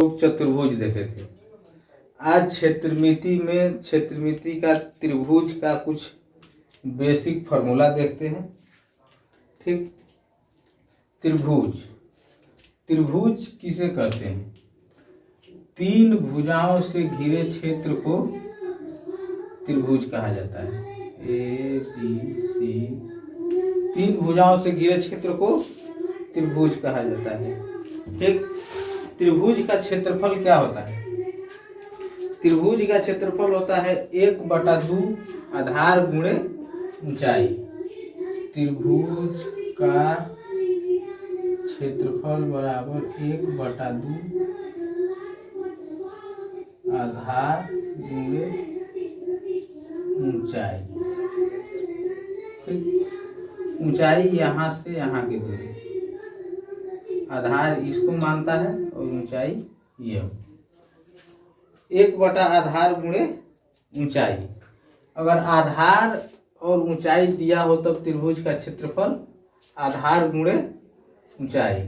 चतुर्भुज देखे थे। आज क्षेत्रमिति का त्रिभुज का कुछ बेसिक फार्मूला देखते हैं। ठीक, त्रिभुज किसे कहते हैं? तीन भुजाओं से घिरे क्षेत्र को त्रिभुज कहा जाता है। ए बी सी, तीन भुजाओं से घिरे क्षेत्र को त्रिभुज कहा जाता है। ठीक, त्रिभुज का क्षेत्रफल क्या होता है? त्रिभुज का क्षेत्रफल होता है 1/2 आधार गुणे ऊंचाई। त्रिभुज का क्षेत्रफल बराबर 1/2 आधार गुणे ऊंचाई। ऊंचाई यहाँ से यहाँ की दूरी, आधार इसको मानता है और ऊंचाई ये। 1 आधार गुणे ऊंचाई। अगर आधार और ऊंचाई दिया हो तब त्रिभुज का क्षेत्रफल आधार गुणे ऊंचाई।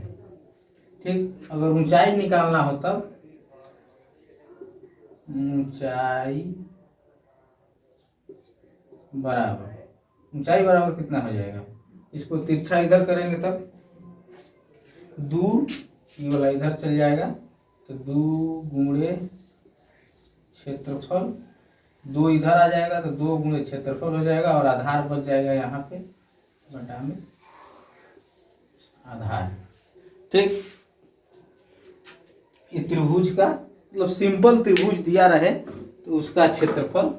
ठीक, अगर ऊंचाई निकालना हो तब ऊंचाई बराबर कितना हो जाएगा? इसको तिरछा इधर करेंगे तब 2, ये वाला इधर चल जाएगा तो 2 गुणे क्षेत्रफल, 2 इधर आ जाएगा तो 2 गुणे क्षेत्रफल हो जाएगा और आधार बच जाएगा यहाँ पे बटा में आधार। ठीक, ये त्रिभुज का मतलब सिंपल त्रिभुज दिया रहे तो उसका क्षेत्रफल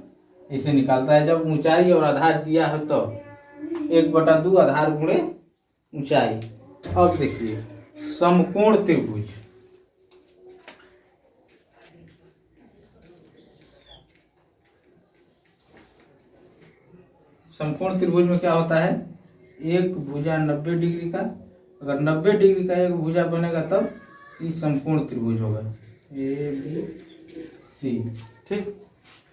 ऐसे निकालता है। जब ऊंचाई और आधार दिया है तो 1/2 आधार गुणे ऊंचाई। अब देखिए समकोण त्रिभुज। समकोण त्रिभुज में क्या होता है? एक भुजा 90 डिग्री का, अगर 90 डिग्री का एक भुजा बनेगा तब ये समकोण त्रिभुज होगा ए बी सी। ठीक,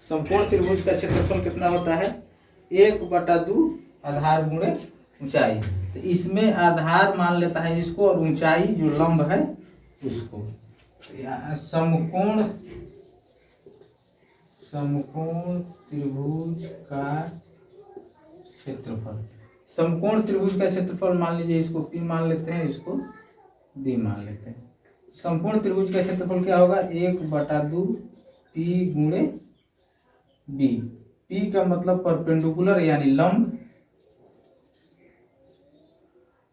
समकोण त्रिभुज का क्षेत्रफल कितना होता है? 1/2 आधार गुणे ऊंचाई। तो इसमें आधार मान लेता है इसको और ऊंचाई जो लंब है उसको। समकोण त्रिभुज का क्षेत्रफल, समकोण त्रिभुज का क्षेत्रफल मान लीजिए, इसको P मान लेते हैं, इसको D मान लेते हैं। समकोण त्रिभुज का क्षेत्रफल क्या होगा? 1/2 P गुणे B। P का मतलब परपेंडिकुलर यानी लंब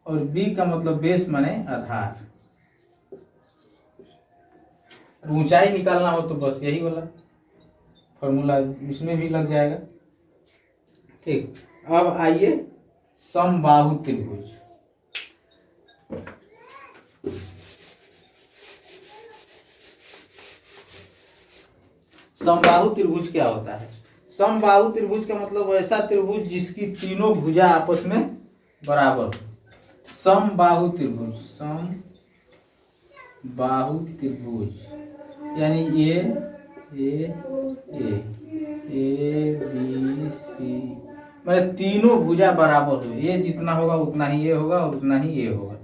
और B का मतलब बेस माने आधार। ऊंचाई निकालना हो तो बस यही वाला फॉर्मूला इसमें भी लग जाएगा। ठीक, अब आइए समबाहु त्रिभुज। समबाहु त्रिभुज क्या होता है? समबाहु त्रिभुज का मतलब ऐसा त्रिभुज जिसकी तीनों भुजा आपस में बराबर हो। समबाहु त्रिभुज, समबाहु त्रिभुज यानी ए बी सी, मतलब तीनों भुजा बराबर हो। ये जितना होगा उतना ही ये होगा और उतना ही ये होगा।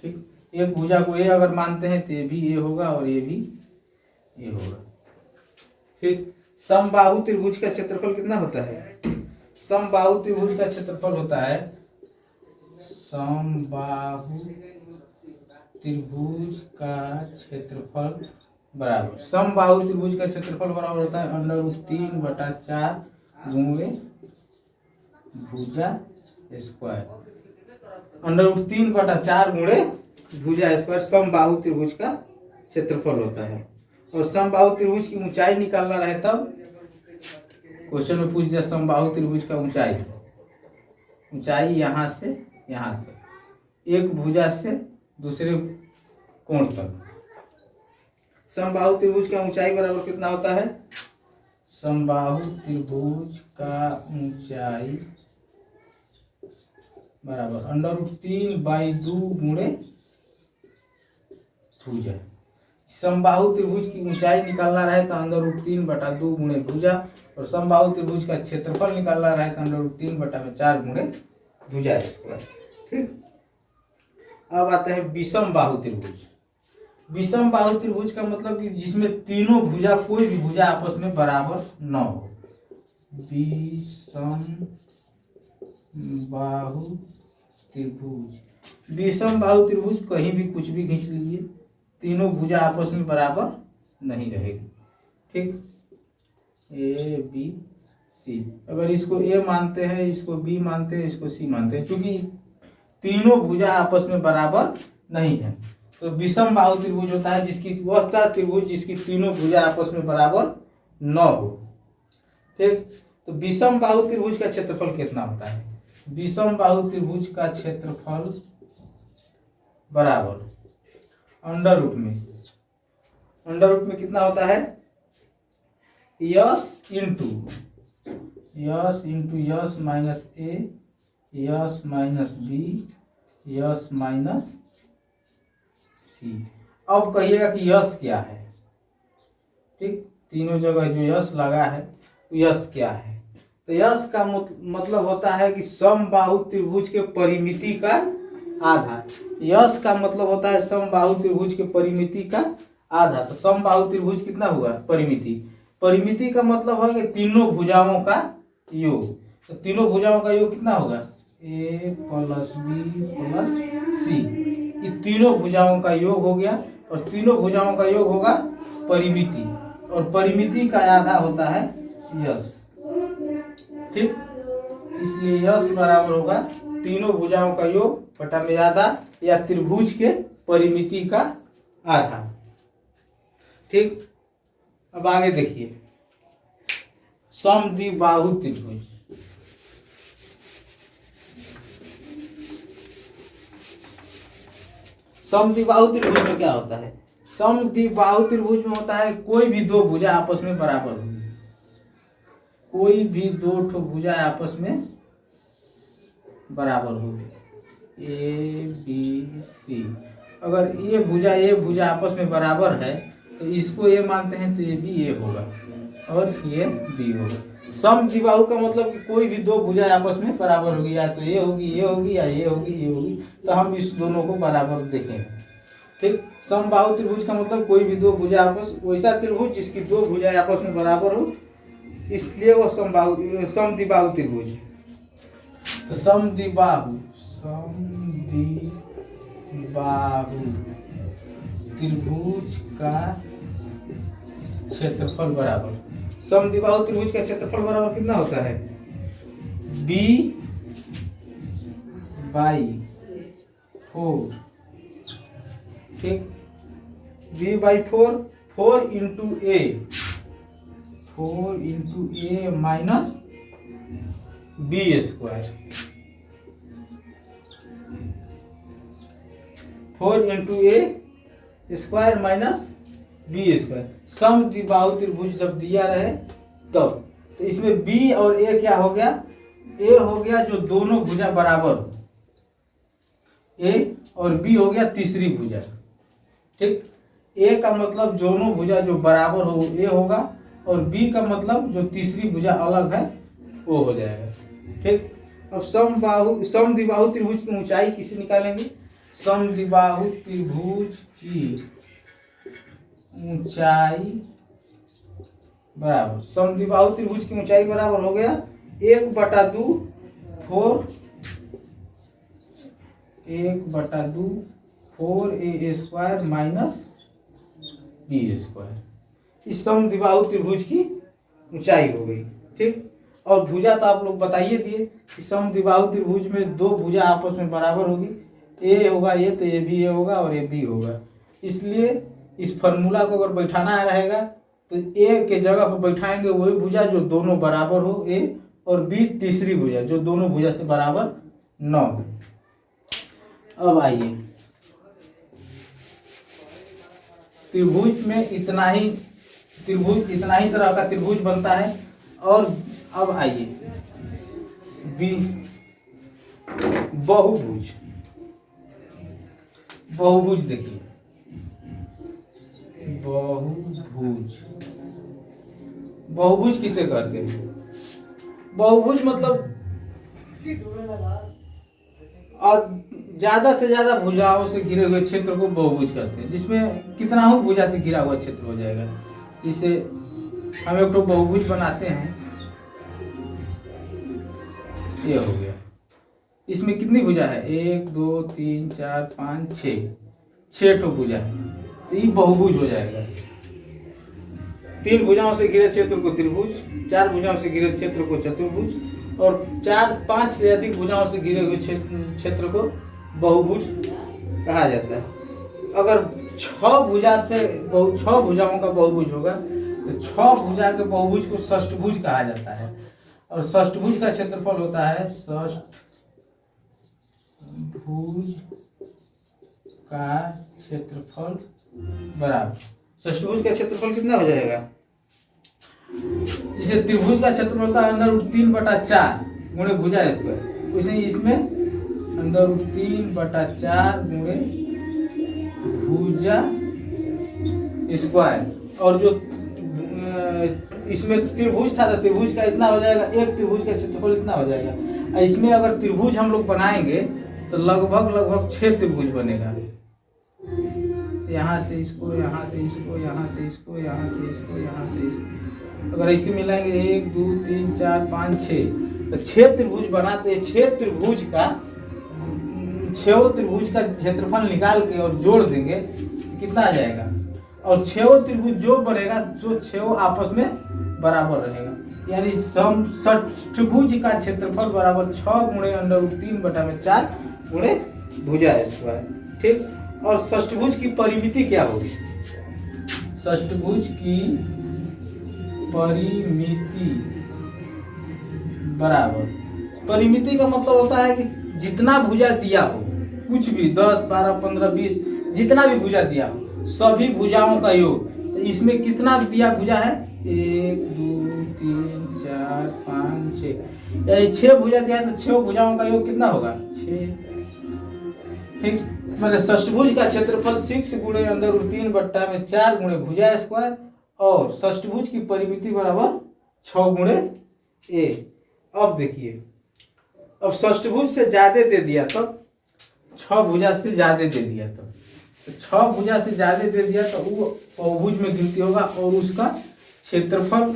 ठीक, एक भुजा को ए अगर मानते हैं तो ये भी ये होगा और ये भी ये होगा। ठीक, समबाहु त्रिभुज का क्षेत्रफल कितना होता है? समबाहु त्रिभुज का क्षेत्रफल होता है, समबाहु त्रिभुज का क्षेत्रफल बराबर, समबाहु त्रिभुज का क्षेत्रफल बराबर होता है √3/4 गुणे भुजा स्क्वायर। √3/4 गुणे भुजा स्क्वायर समबाहु त्रिभुज का क्षेत्रफल होता है। और समबाहु त्रिभुज की ऊंचाई निकालना रहे तब क्वेश्चन में पूछ दिया समबाहु त्रिभुज का ऊंचाई यहाँ से यहाँ तक, एक भुजा से दूसरे कोण तक। समबाहु त्रिभुज का ऊंचाई बराबर कितना होता है? समबाहु त्रिभुज का ऊंचाई बराबर √3/2 गुणे भुजा। समबाहु त्रिभुज की ऊंचाई निकालना रहे तो √3/2 गुणे भुजा, और समबाहु त्रिभुज का क्षेत्रफल निकालना रहे तो √3/4 गुणे भुजा स्क्वायर। ठीक, अब आता है विषम बाहु त्रिभुज। विषम बाहु त्रिभुज का मतलब कि जिसमें तीनों भुजा, कोई भी भुजा आपस में बराबर न हो। विषम बाहु त्रिभुज, विषम बाहु त्रिभुज कहीं भी कुछ भी खींच लीजिए, तीनों भुजा आपस में बराबर नहीं रहेगी। ठीक, ए बी सी, अगर इसको ए मानते हैं, इसको बी मानते हैं, इसको सी मानते हैं, क्योंकि तीनों भुजा आपस में बराबर नहीं है, तो विषम बाहु त्रिभुज होता है जिसकी वह त्रिभुज जिसकी तीनों भुजा आपस में बराबर न हो। ठीक, तो विषम बाहु त्रिभुज का क्षेत्रफल कितना होता है? विषम बाहु त्रिभुज का क्षेत्रफल बराबर अंडर रूट में कितना होता है? S into S minus A, S minus B, S minus C. अब कहिएगा कि यस क्या है? ठीक, तीनों जगह जो यस लगा है यस क्या है? तो यस का मतलब होता है कि समबाहु त्रिभुज के परिमिति का आधा। यस का मतलब होता है समबाहु त्रिभुज के परिमिति का आधा। तो समबाहु त्रिभुज कितना हुआ? परिमिति का मतलब है कि तीनों भुजाओं का योग। तो तीनों भुजाओं का योग कितना होगा? ए प्लस बी प्लस सी, ये तीनों भुजाओं का योग हो गया, और तीनों भुजाओं का योग होगा परिमिति, और परिमिति का आधा होता है यस। ठीक, इसलिए यस बराबर होगा तीनों भुजाओं का योग बटा में आधा, या त्रिभुज के परिमिति का आधा। ठीक, अब आगे देखिए, समद्विबाहु त्रिभुज। समद्विबाहु त्रिभुज में क्या होता है? समद्विबाहु त्रिभुज में होता है कोई भी दो भुजा आपस में बराबर होगी, कोई भी दो ठो भुजा आपस में बराबर होगी, ए बी सी। अगर ये भुजा आपस में बराबर है तो इसको ए मानते हैं, तो ये भी ए होगा और ये बी होगा। समद्विबाहु का मतलब कि कोई भी दो भुजा आपस में बराबर होगी, या तो ये होगी या ये होगी, तो हम इस दोनों को बराबर देखेंगे। ठीक, समबाहु त्रिभुज का मतलब कोई भी दो भुजा आपस, वैसा त्रिभुज जिसकी दो भुजा आपस में बराबर हो, इसलिए वो समद्विबाहु त्रिभुज है। तो समद्विबाहु त्रिभुज का क्षेत्रफल बराबर, समद्विबाहु त्रिभुज का क्षेत्रफल बराबर कितना होता है? b/4। ठीक, b/4, 4 इंटू ए माइनस बी स्क्वायर, 4 इंटू ए स्क्वायर माइनस बी स्क्वायर। समद्विबाहु त्रिभुज जब दिया रहे तब, तो इसमें बी और ए क्या हो गया? ए हो गया जो दोनों भुजा बराबर हो, ए, और बी हो गया तीसरी भुजा। ठीक, ए का मतलब दोनों भुजा जो बराबर हो ए होगा, और बी का मतलब जो तीसरी भुजा अलग है वो हो जाएगा। ठीक, अब समद्विबाहु त्रिभुज की ऊंचाई किसे निकालेंगे? समद्विबाहु त्रिभुज की ऊंचाई बराबर, समद्विबाहु त्रिभुज की ऊंचाई बराबर हो गया 1/2 4a square minus B square. इस समद्विबाहु त्रिभुज की ऊंचाई हो गई। ठीक, और भुजा तो आप लोग बताइए दिए कि समद्विबाहु त्रिभुज में दो भुजा आपस में बराबर होगी, ए होगा ये, तो ये भी ए होगा और ये बी होगा। इसलिए इस फॉर्मूला को अगर बैठाना रहेगा तो ए के जगह पर बैठाएंगे वही भुजा जो दोनों बराबर हो, ए, और बी तीसरी भुजा जो दोनों भुजा से बराबर न हो। अब आइए, त्रिभुज में इतना ही तरह का त्रिभुज बनता है। और अब आइए बहुभुज देखिए, बहुभुज किसे कहते हैं? बहुभुज मतलब ज्यादा से ज्यादा भुजाओं से घिरे हुए क्षेत्र को बहुभुज कहते हैं, जिसमें कितना हो भुजा से घिरा हुआ क्षेत्र हो जाएगा। जिसे हम एक तो बहुभुज बनाते हैं, ये हो गया। इसमें कितनी भुजा है? 1 2 3 4 5 6 ठो भुजा है, तो ये बहुभुज हो जाएगा। 3 भुजाओं से घिरे क्षेत्र को त्रिभुज, 4 भुजाओं से घिरे क्षेत्र को चतुर्भुज, और 4-5 से अधिक भुजाओं से घिरे हुए क्षेत्र को बहुभुज कहा जाता है। अगर 6 भुजाओं का बहुभुज होगा तो 6 भुजा के बहुभुज को षष्ठभुज कहा जाता है। और षष्ठभुज का क्षेत्रफल होता है, षष्ठभुज का क्षेत्रफल बराबर, षष्ठभुज का क्षेत्रफल कितना हो जाएगा? जिसे त्रिभुज का क्षेत्रफल होता है अंदर 3/4 गुणे भुजा स्क्वायर, उसे इसमें अंदर 3/4 गुणे भुजा स्क्वायर। और जो इसमें त्रिभुज था तो त्रिभुज का इतना हो जाएगा, एक त्रिभुज का क्षेत्रफल इतना हो जाएगा। इसमें अगर त्रिभुज हम लोग बनाएंगे तो लगभग 6 त्रिभुज बनेगा। यहाँ से इसको, यहाँ से इसको, यहाँ से इसको, यहाँ से इसको, यहाँ से इसको, अगर इसे मिलाएंगे 1 2 3 4 5 6, तो 6 त्रिभुज बनाते हैं। 6 त्रिभुज का क्षेत्रफल निकाल के और जोड़ देंगे तो कितना आ जाएगा? और 6 त्रिभुज जो बनेगा, जो 6 आपस में बराबर रहेगा, यानी षष्ठभुज का क्षेत्रफल बराबर 6 गुणे अंडर 3/4 गुणे भुजा स्क्वायर। ठीक। और षष्ठभुज की परिमिति क्या होगी? षष्ठभुज की परिमिति बराबर, परिमिति का मतलब होता है कि जितना भुजा दिया हो, कुछ भी 10 12 15 20 जितना भी भुजा दिया हो, सभी भुजाओं का योग। तो इसमें कितना दिया भुजा है? 1 2 3 4 5 6, यानी 6 भुजा दिया है तो 6 भुजाओं का योग कितना होगा? 6। ठीक। मतलब षष्ठभुज का क्षेत्रफल 6 गुणे अंदर 3/4 गुणे भुजा स्क्वायर, और षष्ठभुज की परिमिति बराबर 6 गुणे a। अब देखिए, अब षष्ठभुज से ज्यादा दे दिया तो 6 भुजा से ज्यादा दे दिया तो 6 भुजा से ज्यादा दे दिया तो वो बहुभुज में गिनती होगा, और उसका क्षेत्रफल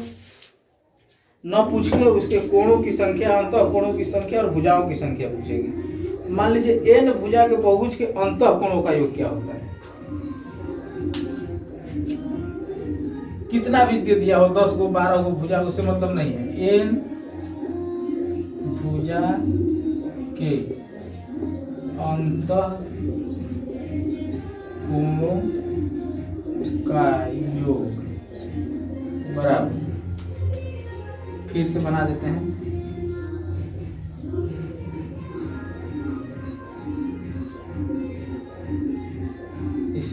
न पूछ के उसके कोणों की संख्या, अंतः कोणों की संख्या और भुजाओं की संख्या पूछेगी। मान लीजिए n भुजा के बहुभुज के अंतः कोणों का योग क्या होता है? कितना भी दे दिया हो, 10 गो 12 गो भुजा, उससे मतलब नहीं है। n भुजा के अंतः कोणों का योग बराबर, फिर से बना देते हैं, इस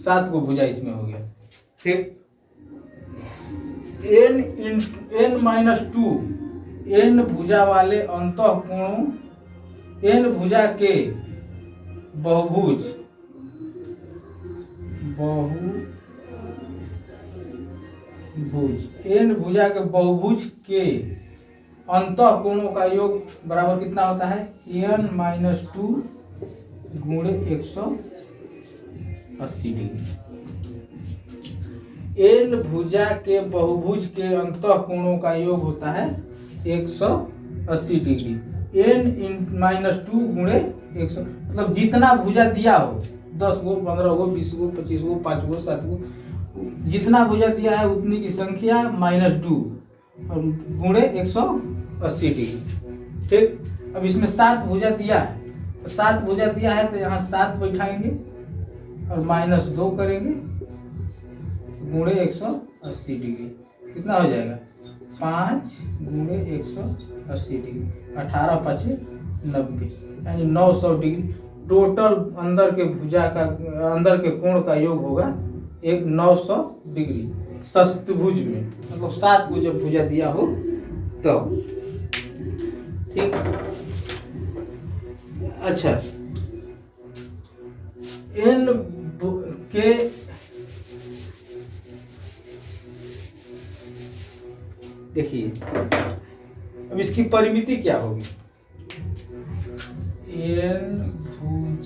7 को भुजा इसमें हो गया। ठीक। n-2 n भुजा वाले अंतः कोणों, n भुजा के बहुभुज n भुजा के बहुभुज के अंतः कोणों का योग बराबर कितना होता है? n-2 गुणे 180 डिग्री। n भुजा के बहुभुज के अंतः कोणों का योग होता है 180 डिग्री। n-2 गुणे 100, मतलब जितना भुजा दिया हो, 10 गो 15 गो 20 गो 25 गो 5 गो 7 गो, जितना भुजा दिया है उतनी की संख्या -2 और गुणे 180 डिग्री। ठीक। अब इसमें 7 भुजा दिया है, तो 7 भुजा दिया है तो यहाँ 7 बैठाएंगे और -2 करेंगे गुणे 180 डिग्री। कितना हो जाएगा? 5 गुणे 180 डिग्री, 18 5 90, यानी 900 डिग्री। टोटल अंदर के भुजा का, अंदर के कोण का योग होगा 900 डिग्री षष्ठभुज में, मतलब 7 को जब भुजा दिया हो तो। ठीक। अच्छा, n के देखिए, अब इसकी परिमिति क्या होगी? n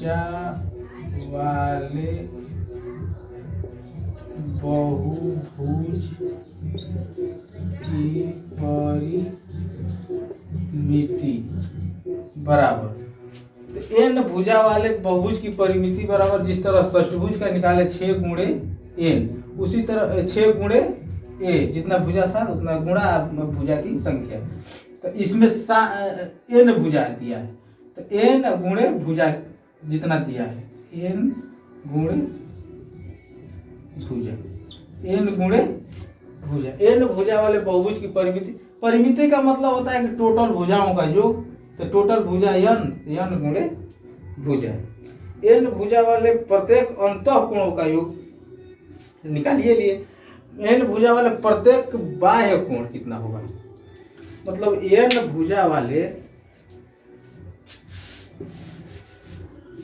भुजा वाले बहुभुज की परिमिति बराबर, तो एन भुजा वाले बहुभुज की परिमिति बराबर, जिस तरह षष्ठभुज का निकाले 6 गुणे एन, उसी तरह 6 गुणे ए, जितना भुजा था उतना गुणा भुजा की संख्या। तो इसमें एन भुजा दिया है, तो एन गुणे भुजा जितना दिया है, एन गुणे भुजा, एन गुणे भुजा, एन भुजा वाले बहुभुज की परिमिति, परिमिति का मतलब होता है कि टोटल भुजाओं का योग, तो टोटल भुजा यन गुणे भुजा, एन भुजा वाले प्रत्येक अंतःकोणों का योग निकालिए लिए, एन भुजा वाले प्रत्येक बाह्य कोण कितना होगा, मतलब एन भुजा वाले,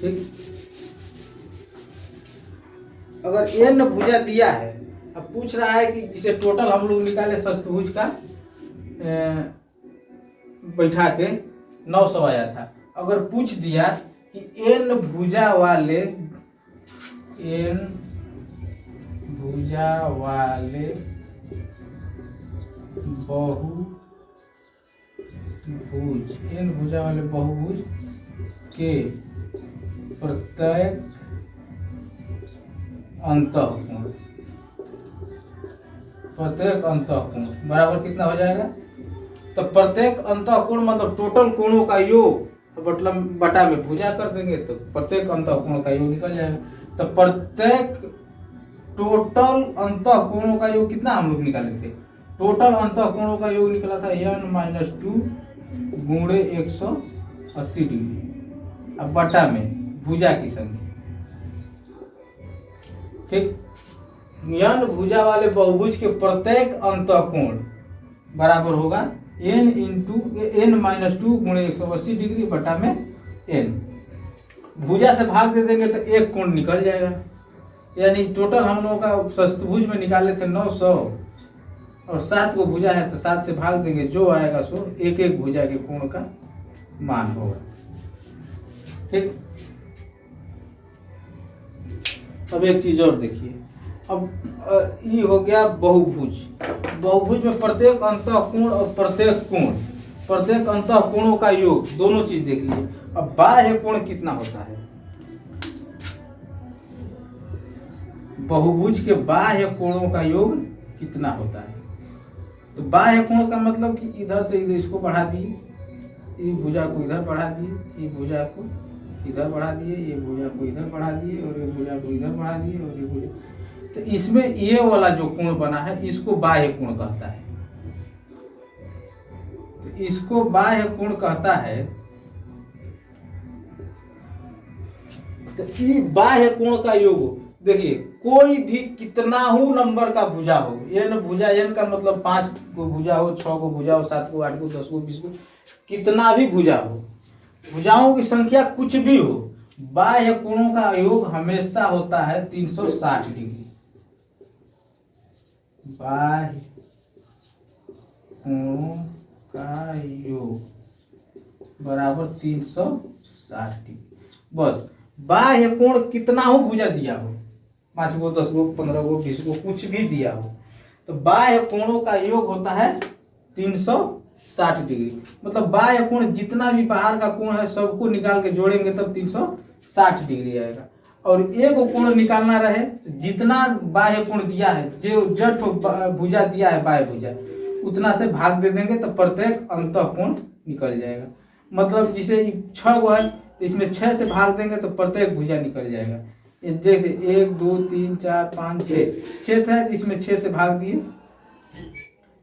ठीक, अगर एन भुजा दिया है, अब पूछ रहा है कि जिसे टोटल हम लोग निकाले षष्ठभुज का बैठा के 900 आया था, अगर पूछ दिया कि एन भुजा वाले बहुभुज के प्रत्येक अंतःकोण बराबर कितना हो जाएगा, तो प्रत्येक अंतःकोण मतलब टोटल कोणों का योग, मतलब बटा में भुजा कर देंगे तो प्रत्येक अंतःकोण का योग निकल जाएगा। तो प्रत्येक टोटल अंतःकोणों का योग कितना हम लोग निकाले थे, टोटल अंतःकोणों का योग निकला था n-2 गुणे 180 डिग्री, अब बटा में भुजा की संख्या, ठीक, n भुजा वाले बहुभुज के प्रत्येक अंतःकोण बराबर होगा n-2 गुणे 180 डिग्री बटा में n, भुजा से भाग दे देंगे तो एक कोण निकल जाएगा, यानी टोटल हम लोगों का षष्ठभुज में निकाले थे 900 और 7 को भुजा है तो 7 से भाग देंगे, जो आएगा सो एक एक भुजा के कोण का मान होगा, ठीक। अब एक चीज और देखिए, अब ये हो गया बहुभुज, बहुभुज में प्रत्येक अंतःकोण और प्रत्येक अंतःकोणों का योग, दोनों चीज देख लीजिए। अब बाह्य कोण कितना होता है, बहुभुज के बाह्य कोणों का योग कितना होता है, तो बाह्य कोण का मतलब कि इधर से इधर इसको बढ़ा दिए, ये भुजा को इधर बढ़ा दिए, ये भुजा को इधर बढ़ा दिए, ये भुजा को इधर बढ़ा दिए और ये भुजा को इधर बढ़ा दिए और ये भुजा, तो इसमें ये वाला जो कोण बना है इसको बाह्य कोण कहता है, तो इसको बाह्य कोण कहता है। तो ये बाह्य कोण का योग देखिए, कोई भी कितना हो नंबर का भुजा हो, एन भुजा, एन का मतलब 5 को भुजा हो, 6 को भुजा हो, 7 को, 8 को, 10 को, 20 को, कितना भी भुजा हो, भुजाओं की संख्या कुछ भी हो, बाह्य कोणों का योग हमेशा होता है 360 डिग्री, बाह्य कोणों का योग बराबर 360 डिग्री। बस बाह्य कोण कितना हो भुजा दिया हो, 5 को, 10 को, 15 को, 20 को, कुछ भी दिया हो, तो बाह्य कोणों का योग होता है 360 डिग्री, मतलब बाह्य कोण जितना भी बाहर का कोण है सबको निकाल के जोड़ेंगे तब 360 डिग्री आएगा। और एक कोण निकालना रहे, जितना बाह्य कोण दिया है, जो जट भुजा दिया है बाह्य भुजा, उतना से भाग दे देंगे तो प्रत्येक अंतःकोण निकल जाएगा। मतलब जिसे 6 गो है, इसमें 6 से भाग देंगे तो प्रत्येक भुजा निकल जाएगा। जैसे 1 2 3 4 5 6 था, इसमें 6 से भाग दिए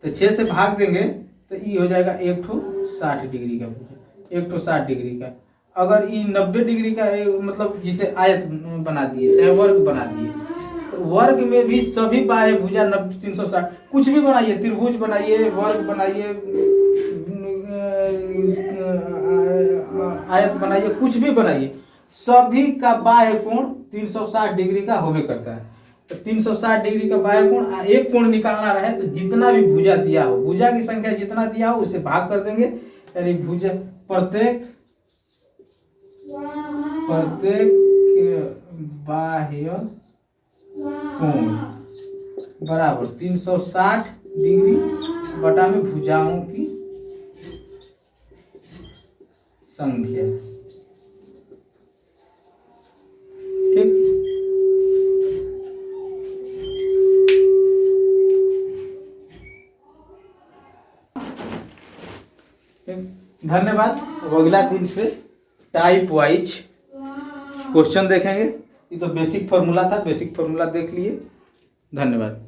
तो 6 से भाग देंगे तो ये हो जाएगा 160 डिग्री का भुजा, 160 डिग्री का। अगर ये 90 डिग्री का मतलब जिसे आयत बना दिए चाहे वर्ग बना दिए, तो वर्ग में भी सभी बाह्य भुजा 360, कुछ भी बनाइए, त्रिभुज बनाइए, वर्ग बनाइए, आयत बनाइए, कुछ भी बनाइए, सभी का बाह्य कोण 360 डिग्री का होवे करता है। तो 360 डिग्री का बाह्य कोण, एक कोण निकालना रहे तो जितना भी भुजा दिया हो, भुजा की संख्या जितना दिया हो उसे भाग कर देंगे, यानी भुजा प्रत्येक प्रत्येक बाह्य कोण बराबर 360 डिग्री बटा में भुजाओं की संख्या। ठीक, धन्यवाद। अब अगला दिन से टाइप वाइज क्वेश्चन देखेंगे। ये तो बेसिक फार्मूला था, बेसिक फार्मूला देख लिए। धन्यवाद।